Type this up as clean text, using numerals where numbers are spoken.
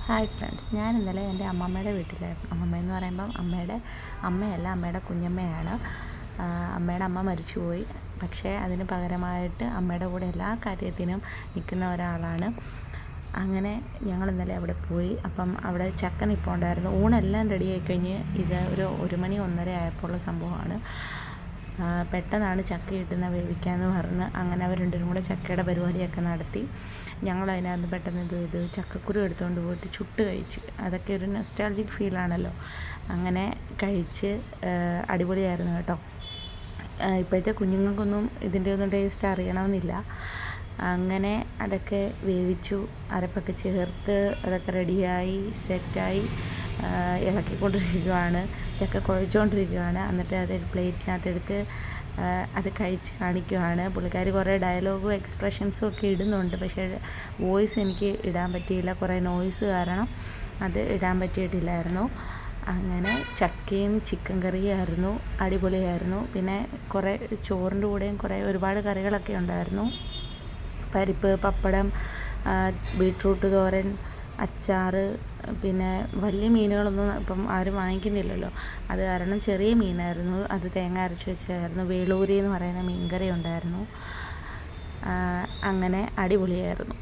Hi friends, ഞാൻ ഇന്നലെ എൻ്റെ അമ്മമ്മയുടെ വീട്ടിലായിരുന്നു. അമ്മമ്മയെന്ന് പറയുമ്പം അമ്മയല്ല, അമ്മയുടെ കുഞ്ഞമ്മയാണ്. അമ്മയുടെ അമ്മ മരിച്ചുപോയി. പക്ഷേ അതിന് പകരമായിട്ട് അമ്മയുടെ കൂടെ എല്ലാ കാര്യത്തിനും നിൽക്കുന്ന ഒരാളാണ്. അങ്ങനെ ഞങ്ങൾ ഇന്നലെ അവിടെ പോയി. അപ്പം അവിടെ ചക്ക നിൽപ്പുണ്ടായിരുന്നു. ഊണെല്ലാം റെഡിയായി കഴിഞ്ഞ് ഇത് ഒരു മണി 1:30 ആയപ്പോൾ ഉള്ള സംഭവമാണ്. പെട്ടെന്നാണ് ചക്ക കിട്ടുന്ന വേവിക്കാമെന്ന് പറഞ്ഞ് അങ്ങനെ അവർ രണ്ടുപേരും കൂടെ ചക്കയുടെ പരിപാടിയൊക്കെ നടത്തി. ഞങ്ങളതിനകത്ത് പെട്ടെന്ന് ഇത് ചക്കക്കുരു എടുത്തുകൊണ്ട് പോയിട്ട് ചുട്ട് കഴിച്ച്. അതൊക്കെ ഒരു നൊസ്റ്റാൾജിക് ഫീലാണല്ലോ. അങ്ങനെ കഴിച്ച് അടിപൊളിയായിരുന്നു കേട്ടോ. ഇപ്പോഴത്തെ കുഞ്ഞുങ്ങൾക്കൊന്നും ഇതിൻ്റെ ഒന്നും ടേസ്റ്റ് അറിയണമെന്നില്ല. അങ്ങനെ അതൊക്കെ വേവിച്ചു, അരപ്പൊക്കെ ചേർത്ത് അതൊക്കെ റെഡിയായി സെറ്റായി ഇളക്കിക്കൊണ്ടിരിക്കുകയാണ്. ചക്ക കുഴച്ചുകൊണ്ടിരിക്കുകയാണ്. എന്നിട്ട് അത് പ്ലേറ്റിനകത്തെടുത്ത് അത് കഴിച്ച് കാണിക്കുകയാണ്. പുള്ളിക്കാരി കുറേ ഡയലോഗും എക്സ്പ്രഷൻസും ഒക്കെ ഇടുന്നുണ്ട്. പക്ഷേ വോയിസ് എനിക്ക് ഇടാൻ പറ്റിയില്ല. കുറേ നോയ്സ് കാരണം അത് ഇടാൻ പറ്റിയിട്ടില്ലായിരുന്നു. അങ്ങനെ ചക്കയും ചിക്കൻ കറിയായിരുന്നു, അടിപൊളിയായിരുന്നു. പിന്നെ കുറേ ചോറിൻ്റെ കൂടെയും ഒരുപാട് കറികളൊക്കെ ഉണ്ടായിരുന്നു. പരിപ്പ്, പപ്പടം, ബീട്രൂട്ട് തോരൻ, അച്ചാർ. പിന്നെ വലിയ മീനുകളൊന്നും ഇപ്പം ആരും വാങ്ങിക്കുന്നില്ലല്ലോ. അത് കാരണം ചെറിയ മീനായിരുന്നു. അത് തേങ്ങ അരച്ച് വെച്ചായിരുന്നു. വേളൂരി എന്ന് പറയുന്ന മീൻകറി ഉണ്ടായിരുന്നു. അങ്ങനെ അടിപൊളിയായിരുന്നു.